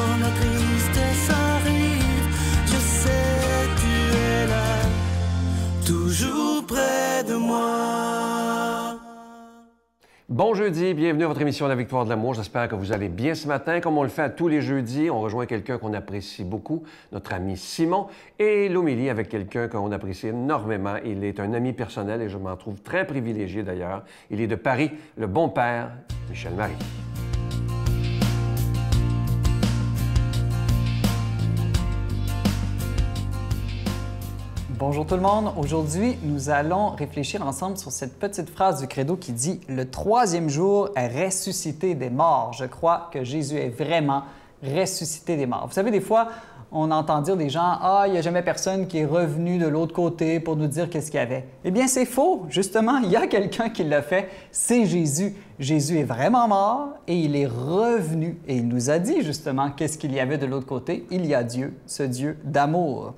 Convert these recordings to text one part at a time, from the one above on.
quand la tristesse arrive, je sais tu es là, toujours près de moi. Bon jeudi, bienvenue à votre émission La Victoire de l'amour. J'espère que vous allez bien ce matin. Comme on le fait à tous les jeudis, on rejoint quelqu'un qu'on apprécie beaucoup, notre ami Simon, et l'homélie avec quelqu'un qu'on apprécie énormément. Il est un ami personnel et je m'en trouve très privilégié d'ailleurs. Il est de Paris, le bon père, Michel Marie. Bonjour tout le monde. Aujourd'hui, nous allons réfléchir ensemble sur cette petite phrase du credo qui dit « Le troisième jour est ressuscité des morts ». Je crois que Jésus est vraiment ressuscité des morts. Vous savez, des fois, on entend dire des gens « Ah, il n'y a jamais personne qui est revenu de l'autre côté pour nous dire qu'est-ce qu'il y avait ». Eh bien, c'est faux. Justement, il y a quelqu'un qui l'a fait. C'est Jésus. Jésus est vraiment mort et il est revenu. Et il nous a dit justement qu'est-ce qu'il y avait de l'autre côté. Il y a Dieu, ce Dieu d'amour.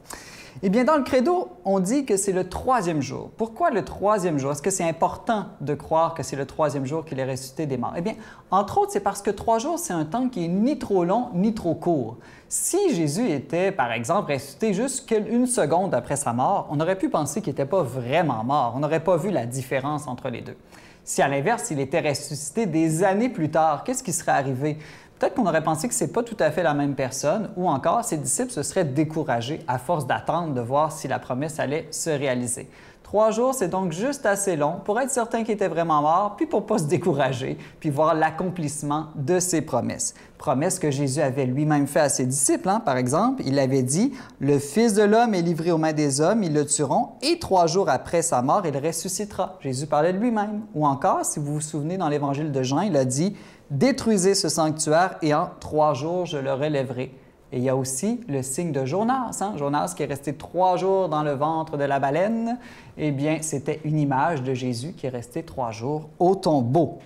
Eh bien, dans le credo, on dit que c'est le troisième jour. Pourquoi le troisième jour? Est-ce que c'est important de croire que c'est le troisième jour qu'il est ressuscité des morts? Eh bien, entre autres, c'est parce que 3 jours, c'est un temps qui est ni trop long ni trop court. Si Jésus était, par exemple, ressuscité juste une seconde après sa mort, on aurait pu penser qu'il n'était pas vraiment mort. On n'aurait pas vu la différence entre les deux. Si, à l'inverse, il était ressuscité des années plus tard, qu'est-ce qui serait arrivé? Peut-être qu'on aurait pensé que ce n'est pas tout à fait la même personne, ou encore ses disciples se seraient découragés à force d'attendre de voir si la promesse allait se réaliser. 3 jours, c'est donc juste assez long pour être certain qu'il était vraiment mort, puis pour ne pas se décourager, puis voir l'accomplissement de ses promesses. Promesses que Jésus avait lui-même fait à ses disciples. Par exemple, il avait dit « Le Fils de l'homme est livré aux mains des hommes, ils le tueront, et 3 jours après sa mort, il ressuscitera. » Jésus parlait de lui-même. Ou encore, si vous vous souvenez dans l'Évangile de Jean, il a dit « Détruisez ce sanctuaire et en 3 jours, je le relèverai. » Et il y a aussi le signe de Jonas. Jonas qui est resté 3 jours dans le ventre de la baleine. Eh bien, c'était une image de Jésus qui est resté 3 jours au tombeau.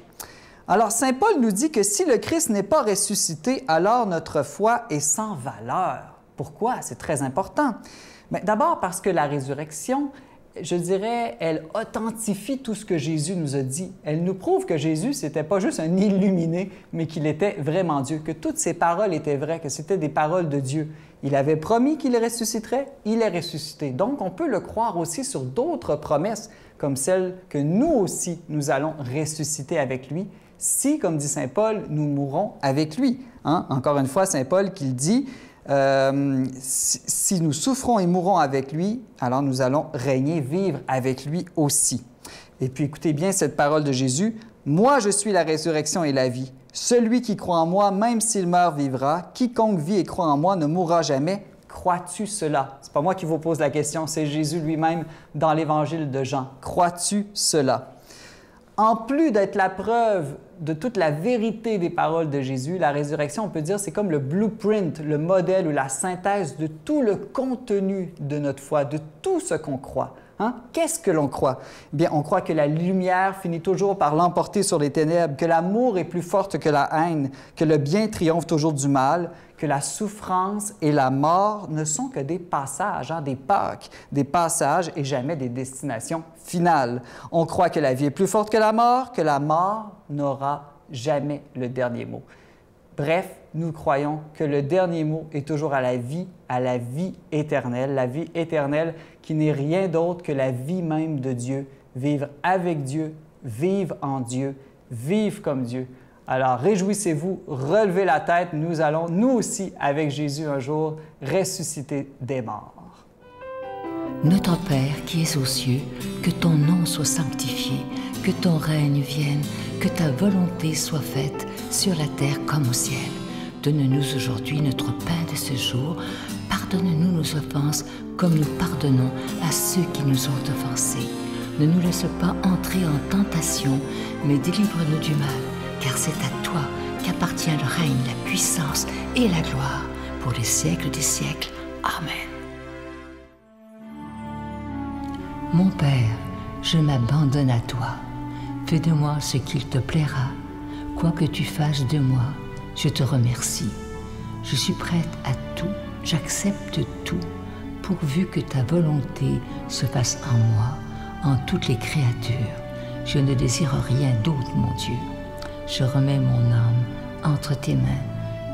Alors, saint Paul nous dit que si le Christ n'est pas ressuscité, alors notre foi est sans valeur. Pourquoi? C'est très important. D'abord parce que la résurrection, je dirais, elle authentifie tout ce que Jésus nous a dit. Elle nous prouve que Jésus, ce n'était pas juste un illuminé, mais qu'il était vraiment Dieu, que toutes ses paroles étaient vraies, que c'était des paroles de Dieu. Il avait promis qu'il ressusciterait, il est ressuscité. Donc, on peut le croire aussi sur d'autres promesses, comme celle que nous aussi, nous allons ressusciter avec lui, si, comme dit saint Paul, nous mourrons avec lui. Encore une fois, saint Paul qui le dit, si nous souffrons et mourons avec lui, alors nous allons régner, vivre avec lui aussi. Et puis écoutez bien cette parole de Jésus. « Moi, je suis la résurrection et la vie. Celui qui croit en moi, même s'il meurt, vivra. Quiconque vit et croit en moi ne mourra jamais. Crois-tu cela? » Ce n'est pas moi qui vous pose la question, c'est Jésus lui-même dans l'Évangile de Jean. Crois-tu cela? En plus d'être la preuve de toute la vérité des paroles de Jésus, la résurrection, on peut dire, c'est comme le blueprint, le modèle ou la synthèse de tout le contenu de notre foi, de tout ce qu'on croit. Qu'est-ce que l'on croit? Eh bien, on croit que la lumière finit toujours par l'emporter sur les ténèbres, que l'amour est plus forte que la haine, que le bien triomphe toujours du mal, que la souffrance et la mort ne sont que des passages, des Pâques, des passages et jamais des destinations finales. On croit que la vie est plus forte que la mort n'aura jamais le dernier mot. Bref, nous croyons que le dernier mot est toujours à la vie éternelle qui n'est rien d'autre que la vie même de Dieu, vivre avec Dieu, vivre en Dieu, vivre comme Dieu. Alors réjouissez-vous, relevez la tête, nous allons, nous aussi, avec Jésus un jour, ressusciter des morts. Notre Père qui es aux cieux, que ton nom soit sanctifié, que ton règne vienne, que ta volonté soit faite sur la terre comme au ciel. Donne-nous aujourd'hui notre pain de ce jour. Pardonne-nous nos offenses comme nous pardonnons à ceux qui nous ont offensés. Ne nous laisse pas entrer en tentation, mais délivre-nous du mal, car c'est à toi qu'appartient le règne, la puissance et la gloire pour les siècles des siècles. Amen. Mon Père, je m'abandonne à toi. Fais de moi ce qu'il te plaira. Quoi que tu fasses de moi, je te remercie. Je suis prête à tout, j'accepte tout, pourvu que ta volonté se fasse en moi, en toutes les créatures. Je ne désire rien d'autre, mon Dieu. Je remets mon âme entre tes mains.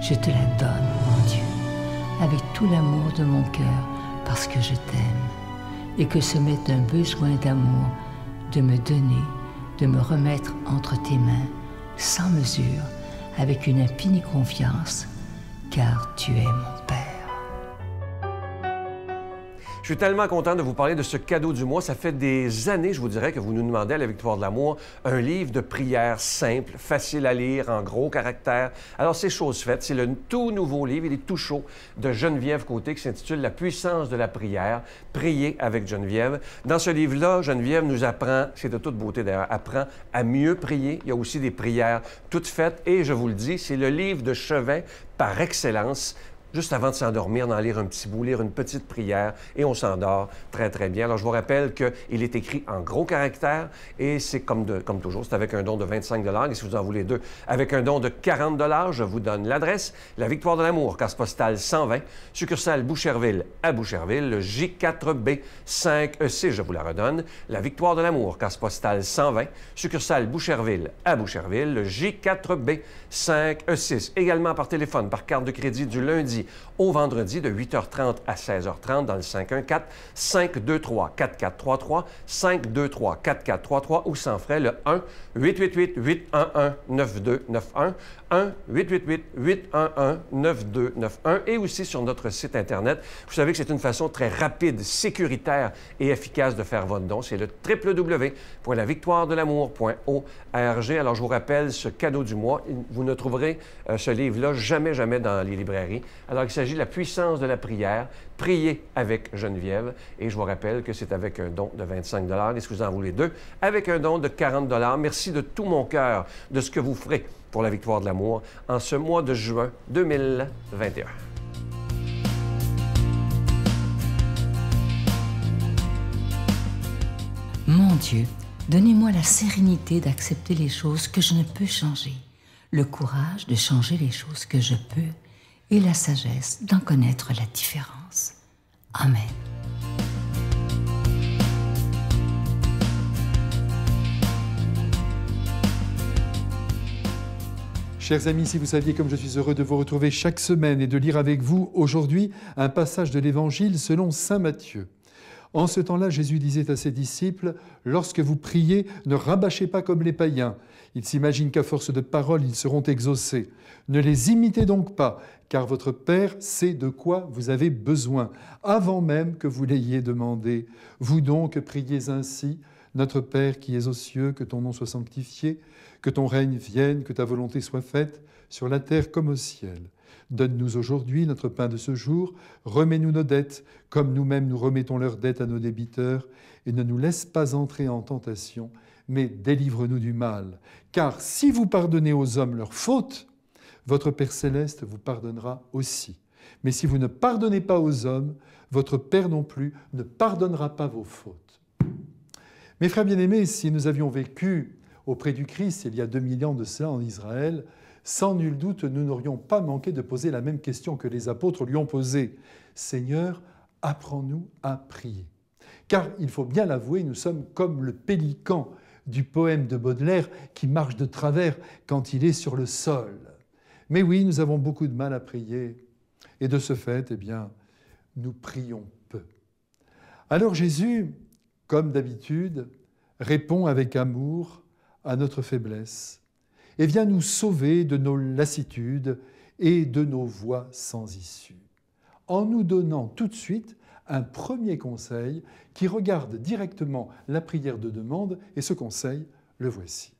Je te la donne, mon Dieu. avec tout l'amour de mon cœur, parce que je t'aime, et que ce m'est un besoin d'amour de me donner, de me remettre entre tes mains, sans mesure, avec une infinie confiance, car tu es mon Père. Je suis tellement content de vous parler de ce cadeau du mois. Ça fait des années, je vous dirais, que vous nous demandez à la Victoire de l'amour un livre de prières simple, facile à lire, en gros caractères. Alors, c'est chose faite. C'est le tout nouveau livre, il est tout chaud, de Geneviève Côté, qui s'intitule « La puissance de la prière », prier avec Geneviève. Dans ce livre-là, Geneviève nous apprend, c'est de toute beauté d'ailleurs, apprend à mieux prier. Il y a aussi des prières toutes faites. Et je vous le dis, c'est le livre de chevet par excellence. Juste avant de s'endormir, d'en lire un petit bout, lire une petite prière, et on s'endort très, très bien. Alors, je vous rappelle qu'il est écrit en gros caractères, et c'est comme toujours, c'est avec un don de 25 $. Et si vous en voulez deux, avec un don de 40 $, je vous donne l'adresse. La Victoire de l'amour, case postale 120, succursale Boucherville à Boucherville, le J4B 5E6, je vous la redonne. La Victoire de l'amour, case postale 120, succursale Boucherville à Boucherville, le J4B 5E6. Également par téléphone, par carte de crédit du lundi au vendredi de 8h30 à 16h30 dans le 514-523-4433, 523-4433 ou sans frais le 1-888-811-9291, 1-888-811-9291 et aussi sur notre site Internet. Vous savez que c'est une façon très rapide, sécuritaire et efficace de faire votre don. C'est le www.lavictoiredelamour.org. Alors, je vous rappelle ce cadeau du mois. Vous ne trouverez ce livre-là jamais dans les librairies. Alors, il s'agit de la puissance de la prière, prier avec Geneviève. Et je vous rappelle que c'est avec un don de 25 $. Et si vous en voulez deux, avec un don de 40 $. Merci de tout mon cœur de ce que vous ferez pour la Victoire de l'amour en ce mois de juin 2021. Mon Dieu, donnez-moi la sérénité d'accepter les choses que je ne peux changer, le courage de changer les choses que je peux et la sagesse d'en connaître la différence. Amen. Chers amis, si vous saviez comme je suis heureux de vous retrouver chaque semaine et de lire avec vous aujourd'hui un passage de l'Évangile selon saint Matthieu. En ce temps-là, Jésus disait à ses disciples, « Lorsque vous priez, ne rabâchez pas comme les païens. Ils s'imaginent qu'à force de paroles, ils seront exaucés. Ne les imitez donc pas, car votre Père sait de quoi vous avez besoin, avant même que vous l'ayez demandé. Vous donc priez ainsi, Notre Père qui es aux cieux, que ton nom soit sanctifié, que ton règne vienne, que ta volonté soit faite, sur la terre comme au ciel. Donne-nous aujourd'hui notre pain de ce jour, remets-nous nos dettes, comme nous-mêmes nous remettons leurs dettes à nos débiteurs, et ne nous laisse pas entrer en tentation, mais délivre-nous du mal. Car si vous pardonnez aux hommes leurs fautes, votre Père céleste vous pardonnera aussi. Mais si vous ne pardonnez pas aux hommes, votre Père non plus ne pardonnera pas vos fautes. Mes frères bien-aimés, si nous avions vécu auprès du Christ il y a 2000 ans de cela en Israël, sans nul doute, nous n'aurions pas manqué de poser la même question que les apôtres lui ont posée. « Seigneur, apprends-nous à prier. » Car, il faut bien l'avouer, nous sommes comme le pélican du poème de Baudelaire qui marche de travers quand il est sur le sol. Mais oui, nous avons beaucoup de mal à prier. Et de ce fait, eh bien, nous prions peu. Alors Jésus, comme d'habitude, répond avec amour à notre faiblesse et vient nous sauver de nos lassitudes et de nos voies sans issue, en nous donnant tout de suite un premier conseil qui regarde directement la prière de demande, et ce conseil, le voici.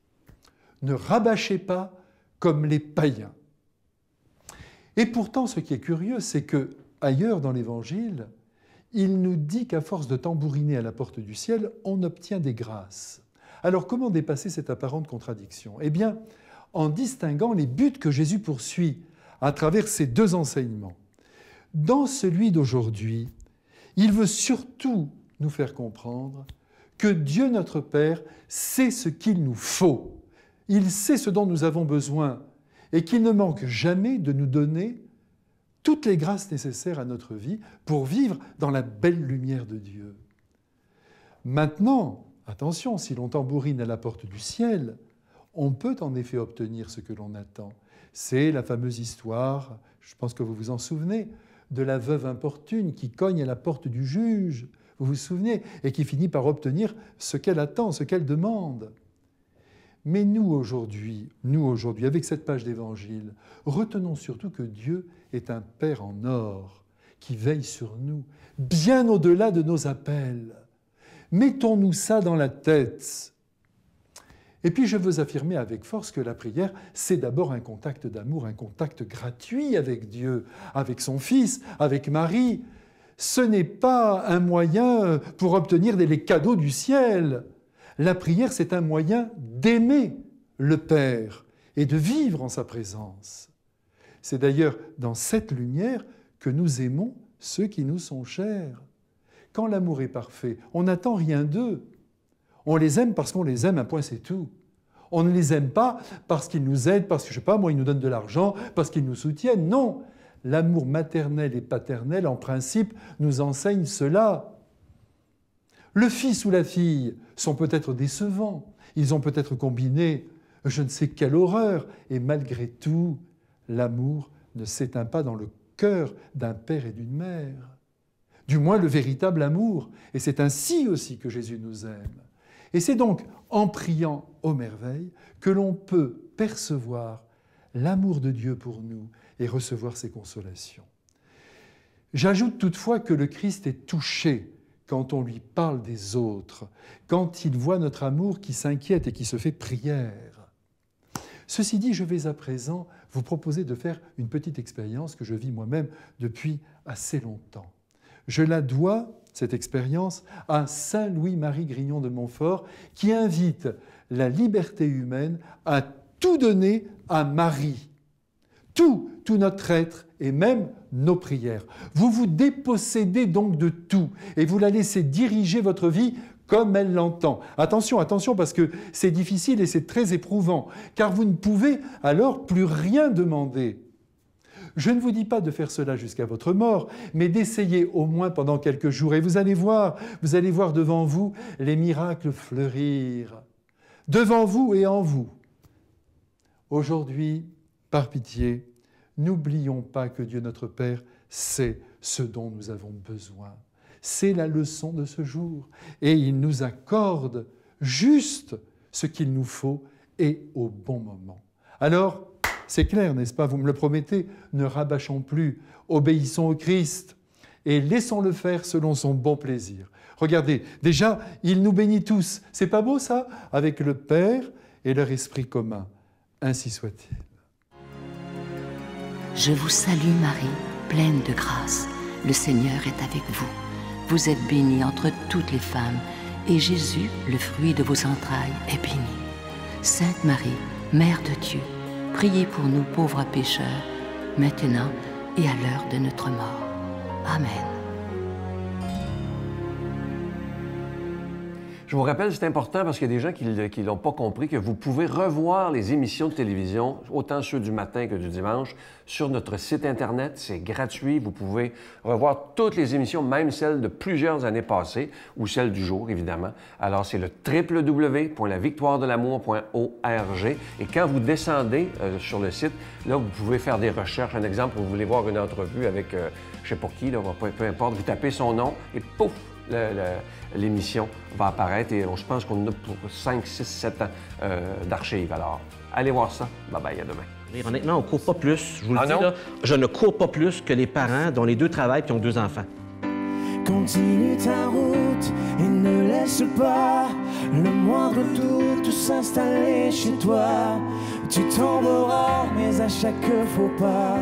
Ne rabâchez pas comme les païens. Et pourtant, ce qui est curieux, c'est que ailleurs dans l'Évangile, il nous dit qu'à force de tambouriner à la porte du ciel, on obtient des grâces. Alors, comment dépasser cette apparente contradiction ? Eh bien, en distinguant les buts que Jésus poursuit à travers ces deux enseignements. Dans celui d'aujourd'hui, il veut surtout nous faire comprendre que Dieu notre Père sait ce qu'il nous faut. Il sait ce dont nous avons besoin et qu'il ne manque jamais de nous donner toutes les grâces nécessaires à notre vie pour vivre dans la belle lumière de Dieu. Maintenant, attention, si l'on tambourine à la porte du ciel, on peut en effet obtenir ce que l'on attend. C'est la fameuse histoire, je pense que vous vous en souvenez, de la veuve importune qui cogne à la porte du juge, vous vous souvenez, et qui finit par obtenir ce qu'elle attend, ce qu'elle demande. Mais nous aujourd'hui, avec cette page d'Évangile, retenons surtout que Dieu est un Père en or qui veille sur nous, bien au-delà de nos appels. Mettons-nous ça dans la tête. Et puis je veux affirmer avec force que la prière, c'est d'abord un contact d'amour, un contact gratuit avec Dieu, avec son Fils, avec Marie. Ce n'est pas un moyen pour obtenir les cadeaux du ciel. La prière, c'est un moyen d'aimer le Père et de vivre en sa présence. C'est d'ailleurs dans cette lumière que nous aimons ceux qui nous sont chers. Quand l'amour est parfait, on n'attend rien d'eux. On les aime parce qu'on les aime, un point c'est tout. On ne les aime pas parce qu'ils nous aident, parce que, je ne sais pas, moi, ils nous donnent de l'argent, parce qu'ils nous soutiennent. Non, l'amour maternel et paternel, en principe, nous enseigne cela. Le fils ou la fille sont peut-être décevants, ils ont peut-être combiné je ne sais quelle horreur, et malgré tout, l'amour ne s'éteint pas dans le cœur d'un père et d'une mère. Du moins le véritable amour, et c'est ainsi aussi que Jésus nous aime. Et c'est donc en priant aux merveilles que l'on peut percevoir l'amour de Dieu pour nous et recevoir ses consolations. J'ajoute toutefois que le Christ est touché quand on lui parle des autres, quand il voit notre amour qui s'inquiète et qui se fait prière. Ceci dit, je vais à présent vous proposer de faire une petite expérience que je vis moi-même depuis assez longtemps. Je la dois, cette expérience, à saint Louis-Marie Grignon de Montfort, qui invite la liberté humaine à tout donner à Marie. Tout notre être et même nos prières. Vous vous dépossédez donc de tout et vous la laissez diriger votre vie comme elle l'entend. Attention, attention, parce que c'est difficile et c'est très éprouvant, car vous ne pouvez alors plus rien demander. Je ne vous dis pas de faire cela jusqu'à votre mort, mais d'essayer au moins pendant quelques jours. Et vous allez voir devant vous les miracles fleurir. Devant vous et en vous. Aujourd'hui, par pitié, n'oublions pas que Dieu notre Père sait ce dont nous avons besoin. C'est la leçon de ce jour. Et il nous accorde juste ce qu'il nous faut et au bon moment. Alors, c'est clair, n'est-ce pas? Vous me le promettez, ne rabâchons plus, obéissons au Christ et laissons-le faire selon son bon plaisir. Regardez, déjà, il nous bénit tous. C'est pas beau ça? Avec le Père et leur esprit commun. Ainsi soit-il. Je vous salue Marie, pleine de grâce. Le Seigneur est avec vous. Vous êtes bénie entre toutes les femmes, et Jésus, le fruit de vos entrailles, est béni. Sainte Marie, Mère de Dieu, priez pour nous pauvres pécheurs, maintenant et à l'heure de notre mort. Amen. Je vous rappelle, c'est important parce qu'il y a des gens qui ne l'ont pas compris, que vous pouvez revoir les émissions de télévision, autant ceux du matin que du dimanche, sur notre site Internet. C'est gratuit. Vous pouvez revoir toutes les émissions, même celles de plusieurs années passées, ou celles du jour, évidemment. Alors, c'est le www.lavictoiredelamour.org. Et quand vous descendez sur le site, là, vous pouvez faire des recherches. Un exemple, vous voulez voir une entrevue avec, je ne sais pas qui, là, peu importe, vous tapez son nom et pouf! L'émission va apparaître et je pense qu'on a pour 5, 6, 7 ans d'archives. Alors, allez voir ça. Bye-bye, à demain. Honnêtement, on ne court pas plus. Je vous le dis, non? là, je ne cours pas plus que les parents dont les deux travaillent et ont 2 enfants. Continue ta route et ne laisse pas le moindre doute s'installer chez toi. Tu tomberas, mais à chaque faux pas,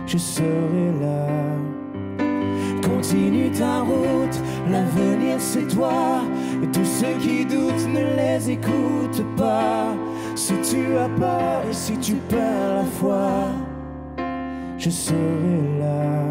je serai là. Continue ta route, l'avenir c'est toi. Et tous ceux qui doutent, ne les écoute pas. Si tu as peur et si tu perds la foi, je serai là.